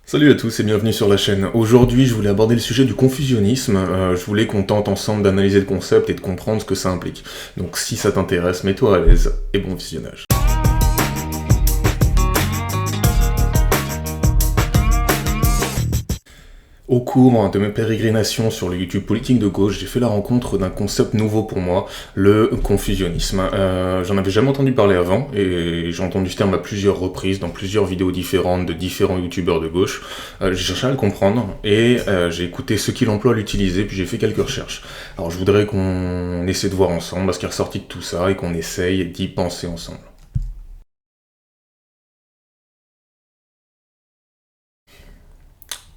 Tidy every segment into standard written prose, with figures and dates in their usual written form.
Salut à tous et bienvenue sur la chaîne. Aujourd'hui, je voulais aborder le sujet du confusionnisme. Je voulais qu'on tente ensemble d'analyser le concept et de comprendre ce que ça implique. Donc si ça t'intéresse, mets-toi à l'aise et bon visionnage. Au cours de mes pérégrinations sur le YouTube politique de gauche, j'ai fait la rencontre d'un concept nouveau pour moi, le confusionnisme. J'en avais jamais entendu parler avant, et j'ai entendu ce terme à plusieurs reprises, dans plusieurs vidéos différentes de différents youtubeurs de gauche. J'ai cherché à le comprendre, et j'ai écouté ceux qui l'emploient l'utiliser, puis j'ai fait quelques recherches. Alors je voudrais qu'on essaie de voir ensemble ce qui est ressorti de tout ça, et qu'on essaye d'y penser ensemble.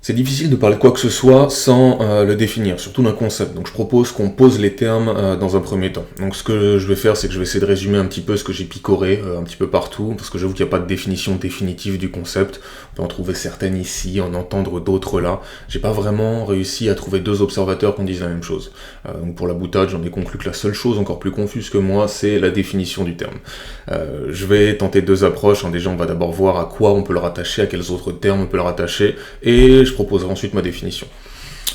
C'est difficile de parler de quoi que ce soit sans le définir, surtout d'un concept. Donc je propose qu'on pose les termes dans un premier temps. Donc ce que je vais faire, c'est que je vais essayer de résumer un petit peu ce que j'ai picoré un petit peu partout, parce que j'avoue qu'il n'y a pas de définition définitive du concept. On peut en trouver certaines ici, en entendre d'autres là. J'ai pas vraiment réussi à trouver deux observateurs qui disent la même chose. Donc pour la boutade, j'en ai conclu que la seule chose encore plus confuse que moi, c'est la définition du terme. Je vais tenter deux approches. Déjà, on va d'abord voir à quoi on peut le rattacher, à quels autres termes on peut le rattacher, et je proposerai ensuite ma définition.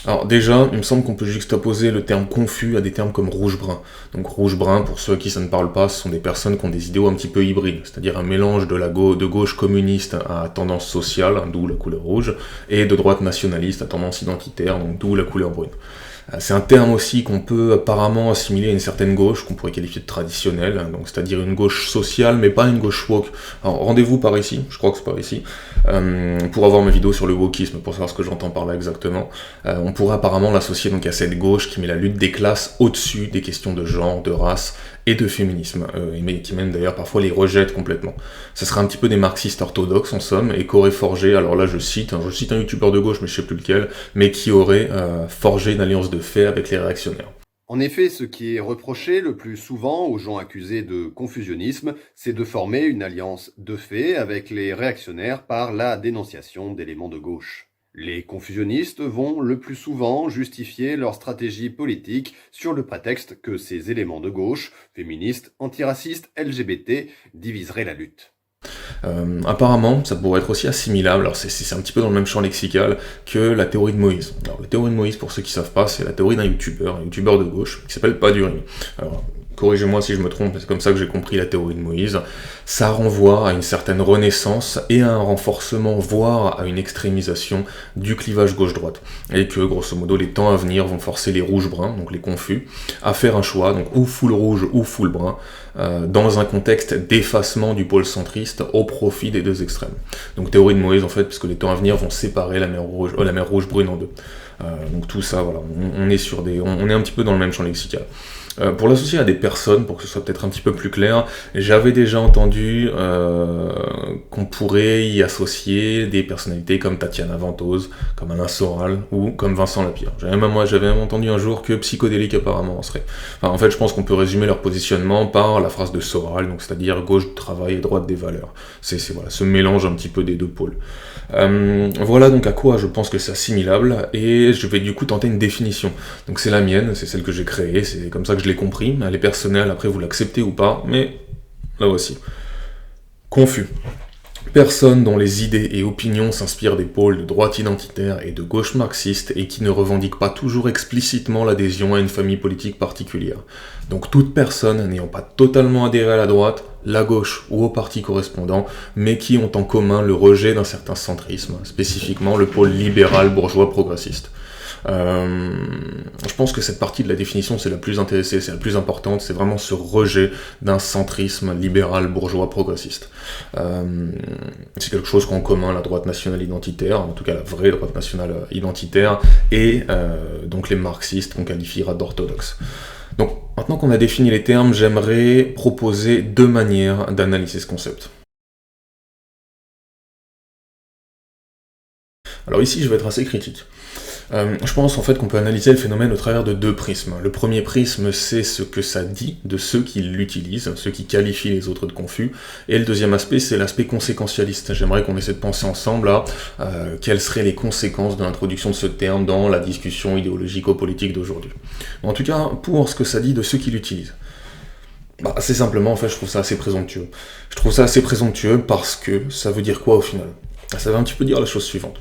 Alors déjà, il me semble qu'on peut juxtaposer le terme confus à des termes comme rouge-brun. Donc rouge-brun, pour ceux à qui ça ne parle pas, ce sont des personnes qui ont des idéaux un petit peu hybrides, c'est-à-dire un mélange de gauche communiste à tendance sociale, d'où la couleur rouge, et de droite nationaliste à tendance identitaire, donc d'où la couleur brune. C'est un terme aussi qu'on peut apparemment assimiler à une certaine gauche, qu'on pourrait qualifier de traditionnelle, donc c'est-à-dire une gauche sociale, mais pas une gauche woke. Alors rendez-vous par ici, je crois que c'est par ici, pour avoir ma vidéo sur le wokisme, pour savoir ce que j'entends par là exactement. On pourrait apparemment l'associer donc à cette gauche qui met la lutte des classes au-dessus des questions de genre, de race et de féminisme, mais qui même d'ailleurs parfois les rejette complètement. Ce serait un petit peu des marxistes orthodoxes en somme, et qu'aurait forgé, alors là je cite un youtubeur de gauche, mais je sais plus lequel, mais qui aurait forgé une alliance de fait avec les réactionnaires. En effet, ce qui est reproché le plus souvent aux gens accusés de confusionnisme, c'est de former une alliance de fait avec les réactionnaires par la dénonciation d'éléments de gauche. Les confusionnistes vont le plus souvent justifier leur stratégie politique sur le prétexte que ces éléments de gauche, féministes, antiracistes, LGBT, diviseraient la lutte. Apparemment, ça pourrait être aussi assimilable, alors c'est un petit peu dans le même champ lexical que la théorie de Moïse. Alors la théorie de Moïse, pour ceux qui savent pas, c'est la théorie d'un youtubeur, de gauche, qui s'appelle Paduri. Alors, corrigez-moi si je me trompe, c'est comme ça que j'ai compris la théorie de Moïse. Ça renvoie à une certaine renaissance et à un renforcement, voire à une extrémisation du clivage gauche-droite. Et que, grosso modo, les temps à venir vont forcer les rouges-bruns, donc les confus, à faire un choix, donc ou full rouge ou full brun, dans un contexte d'effacement du pôle centriste au profit des deux extrêmes. Donc théorie de Moïse en fait, puisque les temps à venir vont séparer la mer rouge-brune en deux. Donc tout ça, voilà, on est un petit peu dans le même champ lexical. Pour l'associer à des personnes, pour que ce soit peut-être un petit peu plus clair, j'avais déjà entendu qu'on pourrait y associer des personnalités comme Tatiana Ventose, comme Alain Soral ou comme Vincent Lapierre. J'avais même entendu un jour que Psychodélique apparemment en serait. Enfin, en fait, je pense qu'on peut résumer leur positionnement par la phrase de Soral, donc c'est-à-dire gauche du travail et droite des valeurs. C'est voilà, ce mélange un petit peu des deux pôles. Voilà donc à quoi je pense que c'est assimilable, et je vais du coup tenter une définition. Donc c'est la mienne, c'est celle que j'ai créée, c'est comme ça que je l'ai compris, elle est personnelle, après vous l'acceptez ou pas, mais là voici. Confus. Personne dont les idées et opinions s'inspirent des pôles de droite identitaire et de gauche marxiste et qui ne revendiquent pas toujours explicitement l'adhésion à une famille politique particulière. Donc toute personne n'ayant pas totalement adhéré à la droite, la gauche ou au parti correspondant, mais qui ont en commun le rejet d'un certain centrisme, spécifiquement le pôle libéral bourgeois progressiste. Je pense que cette partie de la définition c'est la plus intéressée, c'est la plus importante, c'est vraiment ce rejet d'un centrisme libéral bourgeois progressiste. C'est quelque chose qu'ont en commun la droite nationale identitaire, en tout cas la vraie droite nationale identitaire, et donc les marxistes qu'on qualifiera d'orthodoxes. Donc maintenant qu'on a défini les termes, j'aimerais proposer deux manières d'analyser ce concept. Alors ici je vais être assez critique. Je pense en fait qu'on peut analyser le phénomène au travers de deux prismes. Le premier prisme, c'est ce que ça dit de ceux qui l'utilisent, ceux qui qualifient les autres de confus, et le deuxième aspect, c'est l'aspect conséquentialiste. J'aimerais qu'on essaie de penser ensemble à quelles seraient les conséquences de l'introduction de ce terme dans la discussion idéologico-politique d'aujourd'hui. En tout cas, pour ce que ça dit de ceux qui l'utilisent. Assez simplement, en fait, je trouve ça assez présomptueux. Je trouve ça assez présomptueux parce que ça veut dire quoi au final ? Ça veut un petit peu dire la chose suivante.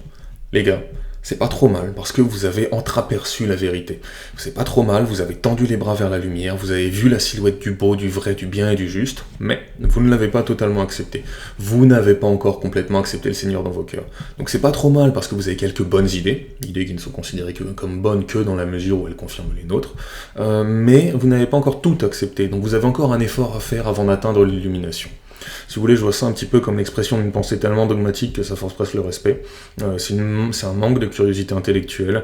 Les gars, c'est pas trop mal, parce que vous avez entreaperçu la vérité. C'est pas trop mal, vous avez tendu les bras vers la lumière, vous avez vu la silhouette du beau, du vrai, du bien et du juste, mais vous ne l'avez pas totalement accepté. Vous n'avez pas encore complètement accepté le Seigneur dans vos cœurs. Donc c'est pas trop mal, parce que vous avez quelques bonnes idées qui ne sont considérées comme bonnes que dans la mesure où elles confirment les nôtres, mais vous n'avez pas encore tout accepté, donc vous avez encore un effort à faire avant d'atteindre l'illumination. Si vous voulez, je vois ça un petit peu comme l'expression d'une pensée tellement dogmatique que ça force presque le respect. C'est un manque de curiosité intellectuelle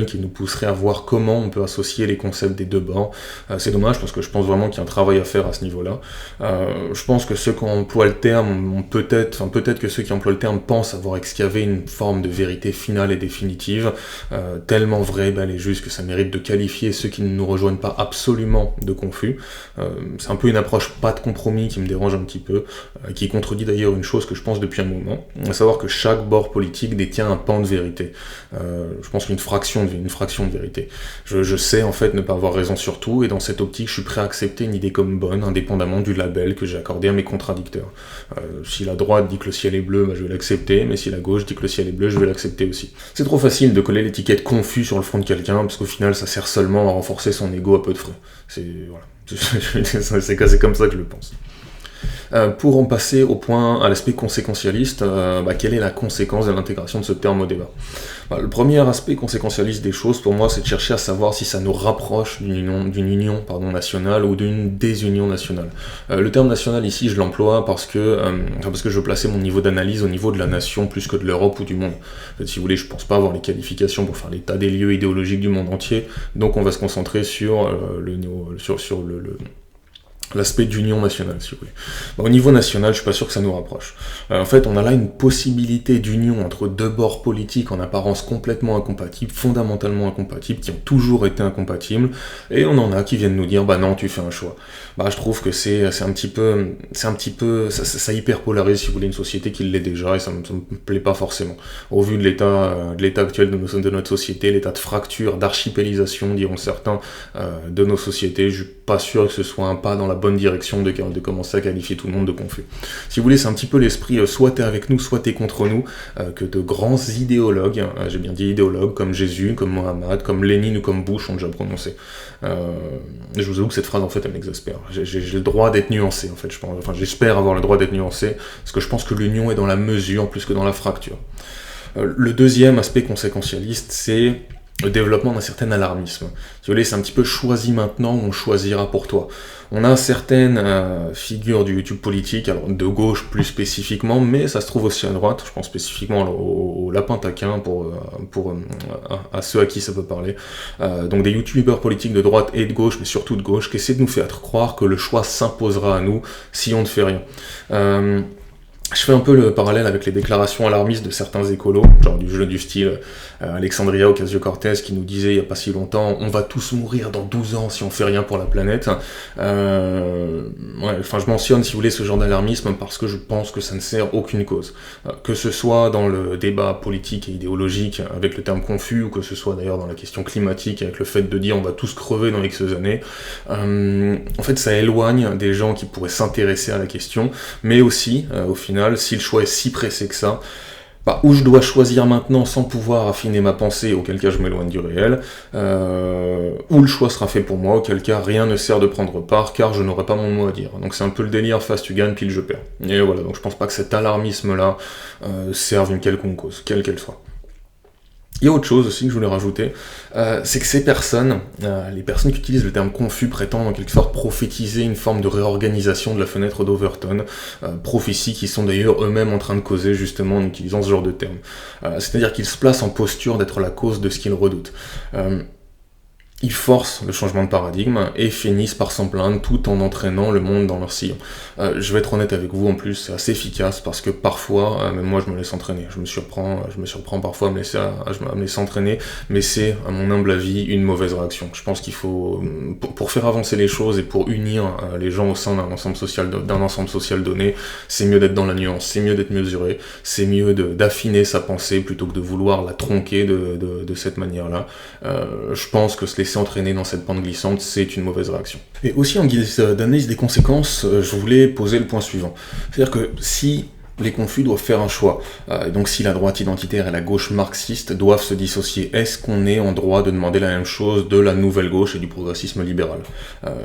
qui nous pousserait à voir comment on peut associer les concepts des deux bords. C'est dommage parce que je pense vraiment qu'il y a un travail à faire à ce niveau-là. Je pense que ceux qui emploient le terme peut-être que ceux qui emploient le terme pensent avoir excavé une forme de vérité finale et définitive, tellement vraie, belle et juste que ça mérite de qualifier ceux qui ne nous rejoignent pas absolument de confus. C'est un peu une approche pas de compromis qui me dérange un petit peu, qui contredit d'ailleurs une chose que je pense depuis un moment, à savoir que chaque bord politique détient un pan de vérité. Je pense qu'une fraction de vérité. Je sais en fait ne pas avoir raison sur tout, et dans cette optique, je suis prêt à accepter une idée comme bonne, indépendamment du label que j'ai accordé à mes contradicteurs. Si la droite dit que le ciel est bleu, je vais l'accepter, mais si la gauche dit que le ciel est bleu, je vais l'accepter aussi. C'est trop facile de coller l'étiquette confus sur le front de quelqu'un, parce qu'au final, ça sert seulement à renforcer son ego à peu de frais. C'est comme ça que je le pense. Pour en passer à l'aspect conséquentialiste, quelle est la conséquence de l'intégration de ce terme au débat ? Le premier aspect conséquentialiste des choses, pour moi, c'est de chercher à savoir si ça nous rapproche d'une union nationale ou d'une désunion nationale. Le terme national ici, je l'emploie parce que je plaçais mon niveau d'analyse au niveau de la nation plus que de l'Europe ou du monde. En fait, si vous voulez, je pense pas avoir les qualifications pour faire l'état des lieux idéologiques du monde entier, donc on va se concentrer sur l'aspect d'union nationale, si vous voulez. Au niveau national, je suis pas sûr que ça nous rapproche. En fait, on a là une possibilité d'union entre deux bords politiques en apparence complètement incompatibles, fondamentalement incompatibles, qui ont toujours été incompatibles, et on en a qui viennent nous dire, non, tu fais un choix. Je trouve que c'est un petit peu, ça hyper polarise, si vous voulez, une société qui l'est déjà, et ça me plaît pas forcément. Au vu de l'état actuel de notre société, l'état de fracture, d'archipélisation, diront certains, de nos sociétés, je suis pas sûr que ce soit un pas dans la bonne direction de commencer à qualifier tout le monde de confus. Si vous voulez, c'est un petit peu l'esprit soit t'es avec nous, soit t'es contre nous, que de grands idéologues, j'ai bien dit idéologues, comme Jésus, comme Mohammed, comme Lénine ou comme Bush ont déjà prononcé. Je vous avoue que cette phrase, en fait, elle m'exaspère. J'ai le droit d'être nuancé, en fait, je pense. Enfin, j'espère avoir le droit d'être nuancé, parce que je pense que l'union est dans la mesure plus que dans la fracture. Le deuxième aspect conséquentialiste, c'est le développement d'un certain alarmisme. Si vous voulez, c'est un petit peu choisi maintenant, on choisira pour toi. On a certaines figures du YouTube politique, alors de gauche plus spécifiquement, mais ça se trouve aussi à droite, je pense spécifiquement au lapin taquin à ceux à qui ça peut parler. Donc des youtubeurs politiques de droite et de gauche, mais surtout de gauche, qui essaient de nous faire croire que le choix s'imposera à nous si on ne fait rien. Je fais un peu le parallèle avec les déclarations alarmistes de certains écolos, genre du style Alexandria Ocasio-Cortez qui nous disait il n'y a pas si longtemps « on va tous mourir dans 12 ans si on fait rien pour la planète ». Je mentionne, si vous voulez, ce genre d'alarmisme parce que je pense que ça ne sert aucune cause. Que ce soit dans le débat politique et idéologique avec le terme confus, ou que ce soit d'ailleurs dans la question climatique avec le fait de dire « on va tous crever dans X années », en fait ça éloigne des gens qui pourraient s'intéresser à la question, mais aussi, au final, si le choix est si pressé que ça, où je dois choisir maintenant sans pouvoir affiner ma pensée, auquel cas je m'éloigne du réel, ou le choix sera fait pour moi, auquel cas rien ne sert de prendre part, car je n'aurai pas mon mot à dire. Donc c'est un peu le délire, face tu gagnes, pile je perds. Et voilà, donc je pense pas que cet alarmisme-là serve une quelconque cause, quelle qu'elle soit. Il y a autre chose aussi que je voulais rajouter, c'est que ces personnes, les personnes qui utilisent le terme confus, prétendent en quelque sorte prophétiser une forme de réorganisation de la fenêtre d'Overton, prophéties qui sont d'ailleurs eux-mêmes en train de causer justement en utilisant ce genre de terme. C'est-à-dire qu'ils se placent en posture d'être la cause de ce qu'ils redoutent. Ils forcent le changement de paradigme et finissent par s'en plaindre tout en entraînant le monde dans leur sillon. Je vais être honnête avec vous, en plus, c'est assez efficace parce que parfois, même moi je me laisse entraîner. Je me surprends parfois à me laisser entraîner, mais c'est, à mon humble avis, une mauvaise réaction. Je pense qu'il faut, pour faire avancer les choses et pour unir les gens au sein d'un ensemble social donné, c'est mieux d'être dans la nuance, c'est mieux d'être mesuré, c'est mieux d'affiner sa pensée plutôt que de vouloir la tronquer de cette manière-là. Je pense que se laisser entraîner dans cette pente glissante, c'est une mauvaise réaction. Et aussi en guise d'analyse des conséquences, je voulais poser le point suivant. C'est-à-dire que si les confus doivent faire un choix. Et donc si la droite identitaire et la gauche marxiste doivent se dissocier, est-ce qu'on est en droit de demander la même chose de la nouvelle gauche et du progressisme libéral?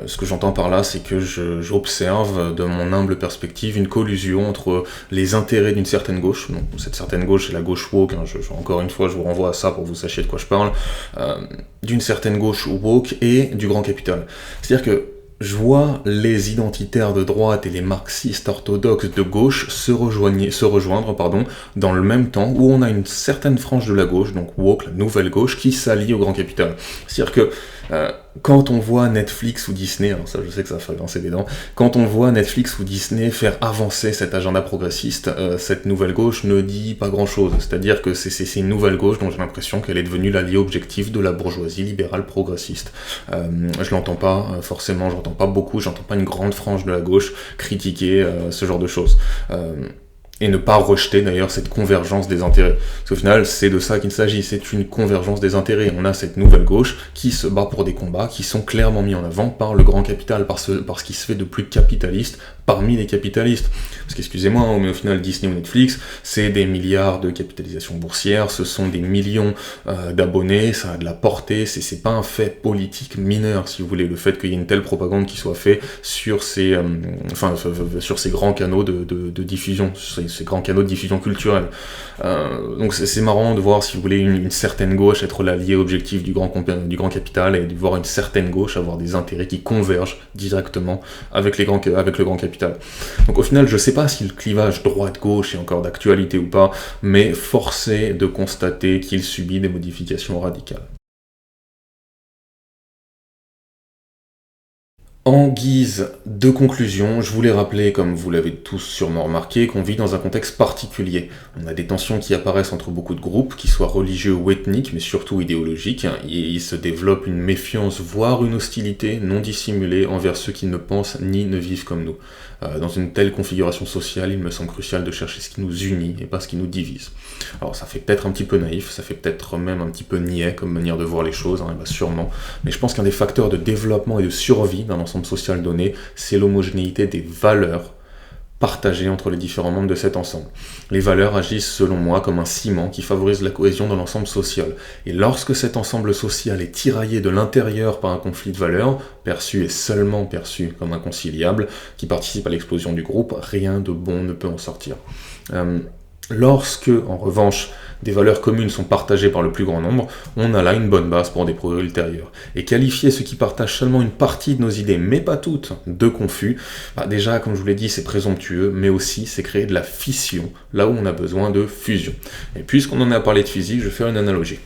Ce que j'entends par là, c'est que j'observe, de mon humble perspective, une collusion entre les intérêts d'une certaine gauche, donc cette certaine gauche c'est la gauche woke, hein, encore une fois je vous renvoie à ça pour que vous sachiez de quoi je parle, d'une certaine gauche woke et du grand capital. C'est-à-dire que je vois les identitaires de droite et les marxistes orthodoxes de gauche se rejoindre dans le même temps où on a une certaine frange de la gauche, donc woke, la nouvelle gauche, qui s'allie au grand capital. C'est-à-dire que quand on voit Netflix ou Disney, alors ça je sais que ça fait grincer des dents, quand on voit Netflix ou Disney faire avancer cet agenda progressiste, cette nouvelle gauche ne dit pas grand-chose. C'est-à-dire que c'est une nouvelle gauche dont j'ai l'impression qu'elle est devenue l'allié objectif de la bourgeoisie libérale progressiste. Je l'entends pas forcément, j'entends pas beaucoup, j'entends pas une grande frange de la gauche critiquer ce genre de choses. Et ne pas rejeter d'ailleurs cette convergence des intérêts. Parce qu'au final, c'est de ça qu'il s'agit, c'est une convergence des intérêts. On a cette nouvelle gauche qui se bat pour des combats qui sont clairement mis en avant par le grand capital, par ce qui se fait de plus capitaliste parmi les capitalistes. Parce qu'excusez-moi, mais au final, Disney ou Netflix, c'est des milliards de capitalisation boursière, ce sont des millions d'abonnés, ça a de la portée, c'est pas un fait politique mineur, si vous voulez, le fait qu'il y ait une telle propagande qui soit faite sur ces grands canaux de diffusion, ces grands canaux de diffusion culturelle. Donc c'est marrant de voir, si vous voulez, une certaine gauche être l'allié objectif du grand capital, et de voir une certaine gauche avoir des intérêts qui convergent directement avec le grand capital. Donc au final, je sais pas si le clivage droite-gauche est encore d'actualité ou pas, mais force est de constater qu'il subit des modifications radicales. En guise de conclusion, je voulais rappeler, comme vous l'avez tous sûrement remarqué, qu'on vit dans un contexte particulier. On a des tensions qui apparaissent entre beaucoup de groupes, qu'ils soient religieux ou ethniques, mais surtout idéologiques, et il se développe une méfiance, voire une hostilité non dissimulée envers ceux qui ne pensent ni ne vivent comme nous. Dans une telle configuration sociale, il me semble crucial de chercher ce qui nous unit et pas ce qui nous divise. Alors ça fait peut-être un petit peu naïf, ça fait peut-être même un petit peu niais comme manière de voir les choses, hein, sûrement, mais je pense qu'un des facteurs de développement et de survie d'un ensemble social donné, c'est l'homogénéité des valeurs partagées entre les différents membres de cet ensemble. Les valeurs agissent selon moi comme un ciment qui favorise la cohésion dans l'ensemble social. Et lorsque cet ensemble social est tiraillé de l'intérieur par un conflit de valeurs, perçu et seulement perçu comme inconciliable, qui participe à l'explosion du groupe, rien de bon ne peut en sortir. Lorsque, en revanche, des valeurs communes sont partagées par le plus grand nombre, on a là une bonne base pour des progrès ultérieurs. Et qualifier ceux qui partagent seulement une partie de nos idées, mais pas toutes, de confus, déjà, comme je vous l'ai dit, c'est présomptueux, mais aussi c'est créer de la fission, là où on a besoin de fusion. Et puisqu'on en a parlé de physique, je vais faire une analogie.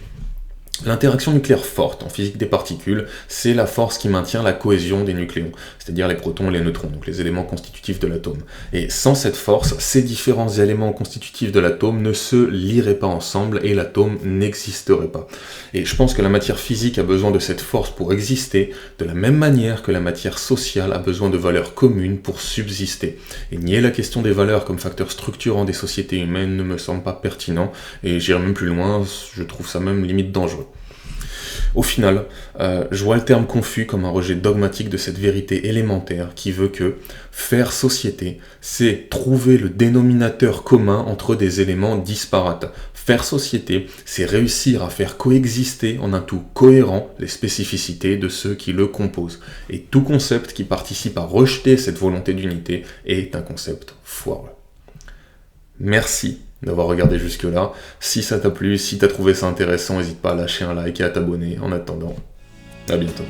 L'interaction nucléaire forte en physique des particules, c'est la force qui maintient la cohésion des nucléons, c'est-à-dire les protons et les neutrons, donc les éléments constitutifs de l'atome. Et sans cette force, ces différents éléments constitutifs de l'atome ne se lieraient pas ensemble et l'atome n'existerait pas. Et je pense que la matière physique a besoin de cette force pour exister, de la même manière que la matière sociale a besoin de valeurs communes pour subsister. Et nier la question des valeurs comme facteur structurant des sociétés humaines ne me semble pas pertinent, et j'irai même plus loin, je trouve ça même limite dangereux. Au final, je vois le terme confus comme un rejet dogmatique de cette vérité élémentaire qui veut que faire société, c'est trouver le dénominateur commun entre des éléments disparates. Faire société, c'est réussir à faire coexister en un tout cohérent les spécificités de ceux qui le composent. Et tout concept qui participe à rejeter cette volonté d'unité est un concept foireux. Merci d'avoir regardé jusque-là. Si ça t'a plu, si t'as trouvé ça intéressant, n'hésite pas à lâcher un like et à t'abonner. En attendant, à bientôt.